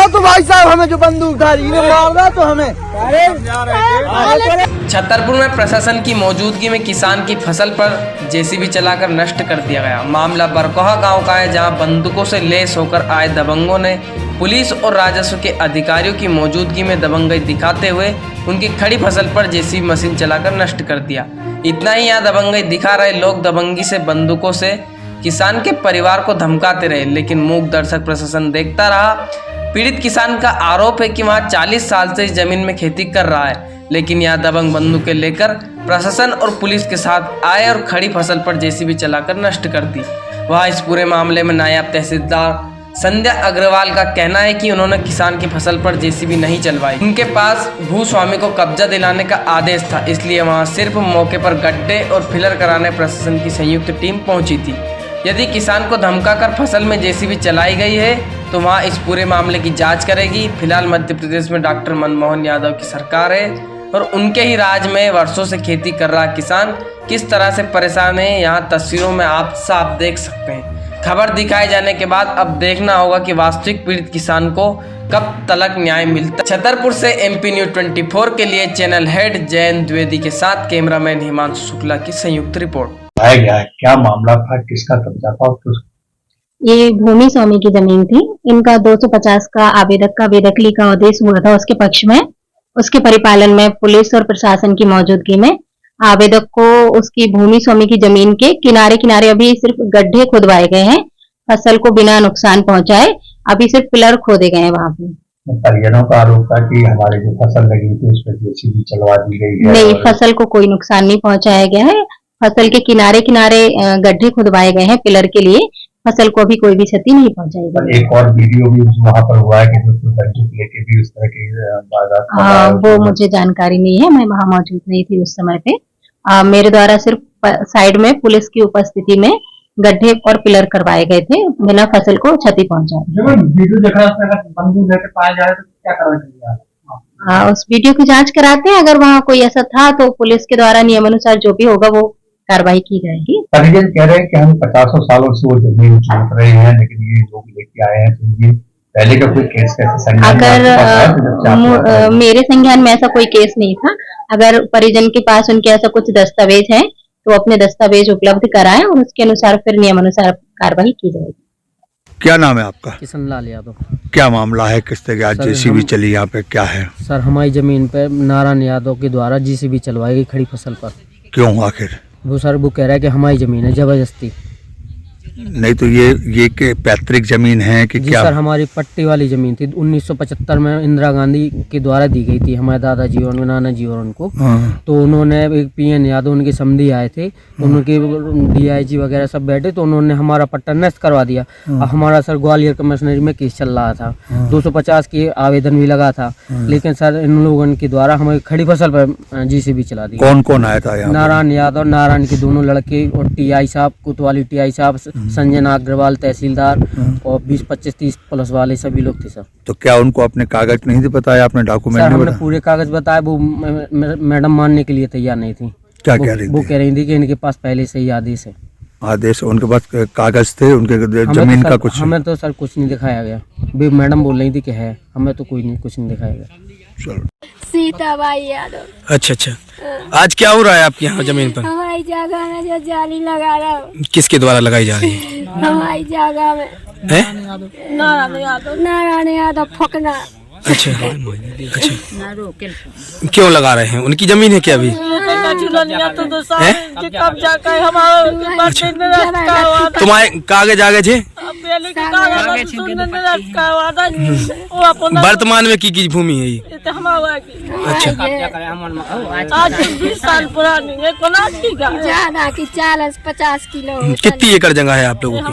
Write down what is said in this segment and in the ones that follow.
तो भाई साहब हमें जो बंदूक धारी मारना तो हमें। छतरपुर में प्रशासन की मौजूदगी में किसान की फसल पर जेसीबी चलाकर नष्ट कर दिया गया। मामला बरकोहा गांव का है, जहां बंदूकों से लैस होकर आए दबंगों ने पुलिस और राजस्व के अधिकारियों की मौजूदगी में दबंगई दिखाते हुए उनकी खड़ी फसल पर जेसीबी मशीन चलाकर नष्ट कर दिया। इतना ही, यहाँ दबंगई दिखा रहे लोग दबंगी से बंदूकों से किसान के परिवार को धमकाते रहे, लेकिन मूक दर्शक प्रशासन देखता रहा। पीड़ित किसान का आरोप है कि वहाँ 40 साल से इस जमीन में खेती कर रहा है, लेकिन यहाँ दबंग बंदूकें लेकर प्रशासन और पुलिस के साथ आए और खड़ी फसल पर जेसीबी चलाकर नष्ट कर दी। वहाँ इस पूरे मामले में नायब तहसीलदार संध्या अग्रवाल का कहना है कि उन्होंने किसान की फसल पर जेसीबी नहीं चलवाई। उनके पास भूस्वामी को कब्जा दिलाने का आदेश था, इसलिए वहाँ सिर्फ मौके पर गड्ढे और फिलर कराने प्रशासन की संयुक्त टीम पहुंची थी। यदि किसान को धमकाकर फसल में जेसीबी चलाई गई है तो वहाँ इस पूरे मामले की जांच करेगी। फिलहाल मध्य प्रदेश में डॉक्टर मनमोहन यादव की सरकार है और उनके ही राज में वर्षों से खेती कर रहा किसान किस तरह से परेशान है, यहाँ तस्वीरों में आप साफ देख सकते हैं। खबर दिखाए जाने के बाद अब देखना होगा कि वास्तविक पीड़ित किसान को कब तलक न्याय मिलता। छतरपुर से MP न्यूज़ 24 के लिए चैनल हेड जयंत द्विवेदी के साथ कैमरामैन हिमांशु शुक्ला की संयुक्त रिपोर्ट। क्या मामला था, किसका कब्जा था? ये भूमि स्वामी की जमीन थी। इनका 250 का आवेदक का वेदकली का आदेश हुआ था उसके पक्ष में। उसके परिपालन में पुलिस और प्रशासन की मौजूदगी में आवेदक को उसकी भूमि स्वामी की जमीन के किनारे किनारे अभी सिर्फ गड्ढे खुदवाए गए हैं, फसल को बिना नुकसान पहुंचाए अभी सिर्फ पिलर खोदे गए हैं वहां पे। परिजनों का आरोप था कि हमारी जो फसल लगी थी उसमें जेसीबी चलवा दी गई है। नहीं, फसल को कोई नुकसान नहीं पहुंचाया गया है। फसल के किनारे किनारे गड्ढे खुदवाए गए हैं पिलर के लिए, फसल को भी कोई भी क्षति नहीं पहुंचाई गई। एक और वीडियो भी वहाँ पर हुआ है कि बंदूक लेके भी उस तरह की वो मुझे जानकारी नहीं है, मैं वहाँ मौजूद नहीं थी उस समय पे। मेरे द्वारा सिर्फ साइड में पुलिस की उपस्थिति में गड्ढे और पिलर करवाए गए थे बिना फसल को क्षति पहुंचाए। वीडियो देखा बंदूक लेके पाया जाए तो क्या करना चाहिए? उस वीडियो की जांच कराते हैं, अगर वहाँ कोई ऐसा था तो पुलिस के द्वारा नियमानुसार जो भी होगा वो कार्रवाई की जाएगी। परिजन कह रहे हैं कि हम 50 सालों से वो जमीन जोत रहे हैं, लेकिन ये लोग लेके आए हैं, तो ये पहले का कोई केस कैसे? अगर मेरे संज्ञान में ऐसा कोई केस नहीं था। अगर परिजन के पास उनके ऐसा कुछ दस्तावेज है तो अपने दस्तावेज उपलब्ध कराएं और उसके अनुसार फिर नियमानुसार कार्रवाई की जाएगी। क्या नाम है आपका? किशन लाल यादव। क्या मामला है, किस तरह आज जेसीबी चली यहाँ पे, क्या है? सर, हमारी जमीन पे नारायण यादव के द्वारा जेसीबी चलवाई गई खड़ी फसल पर। क्यों आखिर? वो सर वो कह रहा है कि हमारी जमीन है जबरदस्ती। नहीं तो ये के पैतृक जमीन है कि क्या? सर, हमारी पट्टी वाली जमीन थी, 1975 में इंदिरा गांधी के द्वारा दी गई थी हमारे दादाजी और नाना जी और उनको। तो उन्होंने एक PN यादव उनके समधी आए थे, उनके DIG वगैरह सब बैठे, तो उन्होंने हमारा पट्टा नष्ट करवा दिया। हमारा सर ग्वालियर कमिश्नरी में केस चल रहा था, 250 की आवेदन भी लगा था, लेकिन सर इन लोगों के द्वारा हमारी खड़ी फसल पर जेसीबी चला दी। कौन कौन आया था यहाँ? नारायण यादव, नारायण के दोनों लड़के और TI साहब, कोतवाली TI साहब, संजय अग्रवाल तहसीलदार और 20, 25, 30 पुलिस वाले सभी लोग थे सर। तो क्या उनको अपने कागज नहीं बताया, अपने डॉक्यूमेंट? सर, हमने पूरे कागज बताया, वो मैडम मानने के लिए तैयार नहीं थी। क्या कह रही थी? वो कह रही थी कि इनके पास पहले से ही आदेश है। आदेश? उनके पास कागज थे उनके जमीन का? कुछ हमें तो सर कुछ नहीं दिखाया गया। मैडम बोल रही थी कि है, हमें तो कोई नहीं, कुछ नहीं दिखाया गया। चलो। सीताबाई यादव। अच्छा, आज क्या हो रहा है आपके यहाँ जमीन पर? हमारी जगह में जो जाली लगा रहा हूँ। किसके द्वारा लगाई जा रही है? हमारी जगह में नारायण यादव फकना। अच्छा, क्यों लगा रहे हैं? उनकी जमीन है क्या अभी? तुम्हारे कागज आगज है? वर्तमान में की भूमि है ये? अच्छा, आज 20 साल पुरानी है, ज्यादा की 40-50 किलो। कितनी एकड़ जगह है आप लोगों की?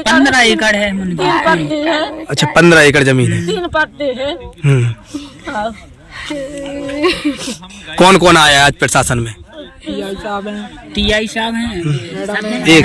15 एकड़ है। अच्छा, 15 एकड़ जमीन है। 3 पट्टे हैं। कौन कौन आया आज प्रशासन में? TI साहब हैं। एक